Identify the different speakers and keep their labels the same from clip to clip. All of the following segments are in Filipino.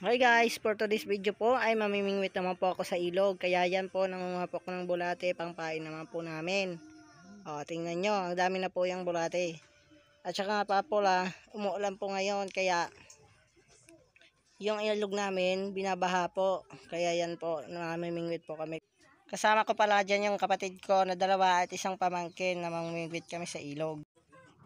Speaker 1: Hi guys, for today's video po ay mamimingwit naman po ako sa ilog. Kaya yan po, nangunguha po ako ng bulate, pangpain naman po namin. O, tingnan nyo, ang dami na po yung bulate. At saka nga pa po umuulan po ngayon, kaya yung ilog namin binabaha po. Kaya yan po, namimingwit po kami. Kasama ko pala dyan yung kapatid ko na dalawa at isang pamangkin na mamimingwit kami sa ilog.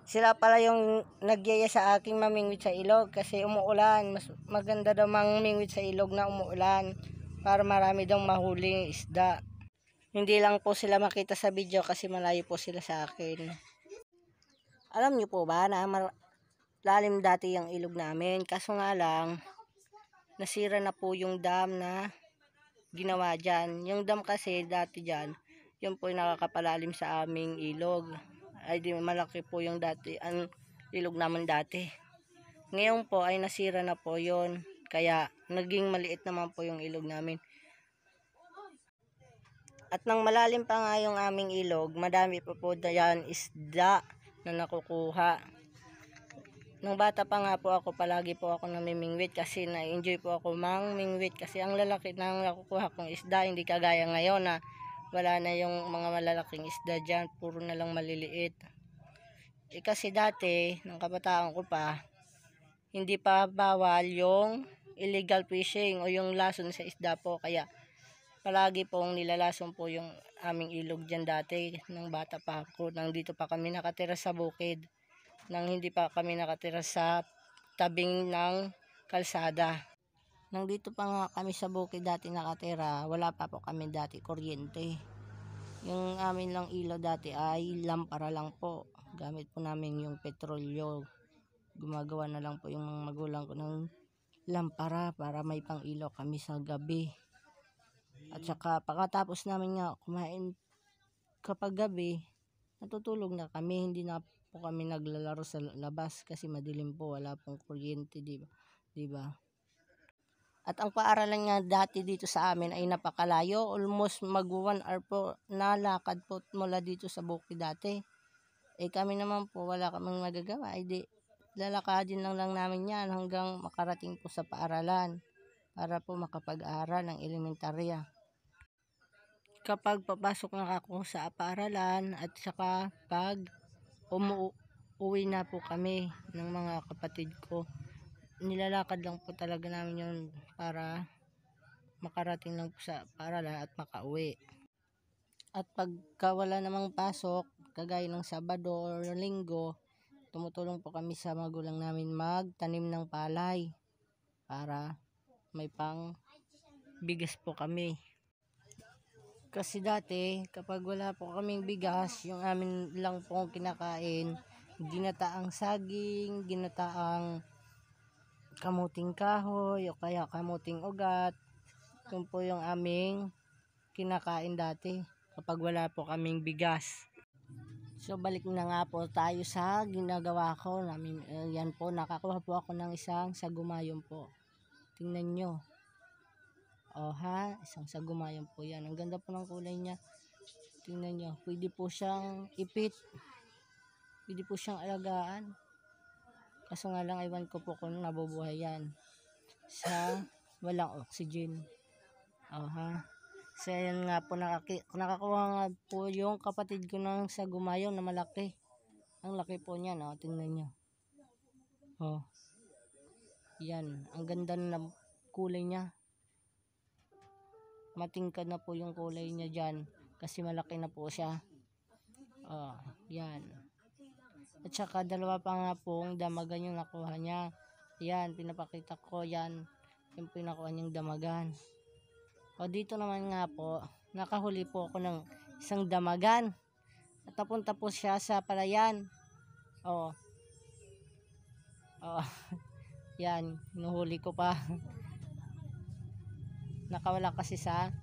Speaker 1: Sila pala yung nagyaya sa aking mamingwit sa ilog kasi umuulan. Mas maganda daw mamingwit sa ilog na umuulan para marami daw mahuling isda. Hindi lang po sila makita sa video kasi malayo po sila sa akin. Alam niyo po ba na lalim dati yung ilog namin, kaso nga lang nasira na po yung dam na ginawa dyan. Yung dam kasi dati dyan, yun po yung nakakapalalim sa aming ilog. Ay di malaki po yung dati, ang ilog naman dati. Ngayon po ay nasira na po yon, kaya naging maliit naman po yung ilog namin. At nang malalim pa nga yung aming ilog, madami pa po dyan isda na nakukuha. Nung bata pa nga po ako, palagi po ako namimingwit kasi na-enjoy po ako mangmingwit kasi ang lalaki ng nakukuha kong isda, hindi kagaya ngayon na wala na yung mga malalaking isda dyan, puro na lang maliliit. Kasi dati, nung kabataan ko pa, hindi pa bawal yung illegal fishing o yung lason sa isda po. Kaya palagi pong nilalason po yung aming ilog dyan dati nung bata pa ako. Nang dito pa kami nakatira sa bukid. Nang hindi pa kami nakatira sa tabing ng kalsada. Nang dito pa nga kami sa bukid dati nakatira, wala pa po kami dati kuryente. Yung amin lang ilaw dati ay lampara lang po. Gamit po namin yung petrolyo. Gumagawa na lang po yung mga magulang ko ng lampara para may pang ilaw kami sa gabi. At saka pagkatapos namin nga kumain kapag gabi, natutulog na kami. Hindi na po kami naglalaro sa labas kasi madilim po, wala pong kuryente, di ba? At ang paaralan nga dati dito sa amin ay napakalayo. Almost mag 1 hour po na lakad po mula dito sa bukid dati. Kami naman po wala kaming magagawa. Di lalakadin lang namin yan hanggang makarating po sa paaralan para po makapag-aral ng elementarya. Kapag papasok na ako sa paaralan at saka pag umuwi na po kami ng mga kapatid ko, nilalakad lang po talaga namin yun para makarating lang po sa paaralan at makauwi. At pagka wala namang pasok, kagaya ng Sabado o Linggo, tumutulong po kami sa magulang namin magtanim ng palay para may pang bigas po kami. Kasi dati, kapag wala po kaming bigas, yung amin lang po kinakain, ginataang saging, ginataang kamuting kahoy o kaya kamuting ugat. Yun po yung aming kinakain dati kapag wala po kaming bigas. So balik na nga po tayo sa ginagawa ko namin. Yan po, nakakuha po ako ng isang sagumayong po. Tingnan nyo. Isang sagumayong po yan. Ang ganda po ng kulay niya. Tingnan nyo. Pwede po siyang ipit. Pwede po siyang alagaan. Kaso nga lang, iwan ko po kung nabubuhay yan sa walang oxygen. So yan nga po, nakakuha nga po yung kapatid ko ng sagumayong na malaki. Ang laki po niya, no? Tingnan nyo. Yan. Ang ganda na kulay niya. Matingkad na po yung kulay niya dyan kasi malaki na po siya. Yan. At saka dalawa pa nga pong damagan yung nakuha niya. Yan, pinapakita ko yan. Yung pinakuha niyang damagan. Dito naman nga po, nakahuli po ako ng isang damagan. At napunta po siya sa palayan. Yan, hinuhuli ko pa. Nakawala kasi sa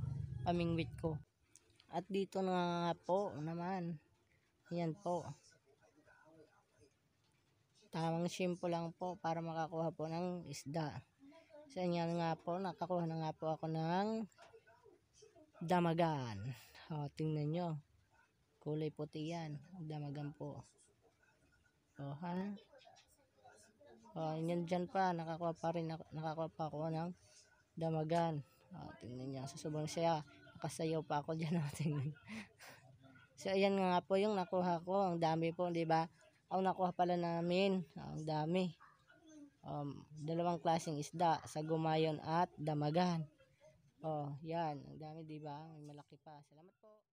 Speaker 1: pamingwit ko. At dito na nga po naman. Yan po. Tamang simple lang po para makakuha po ng isda. So yan nga po, nakakuha na nga po ako ng damagan. Tingnan nyo. Kulay puti yan. Damagan po. Yan dyan pa, nakakuha pa ako ng damagan. Tingnan niya, sa sobrang saya. Nakasayaw pa ako dyan. Tingnan. So, ayan nga po yung nakuha ko. Ang dami po, di ba? Ang nakuha pala namin, ang dami. Dalawang klaseng isda, sagumayon at damagan. Yan, ang dami, di ba? May malaki pa. Salamat po.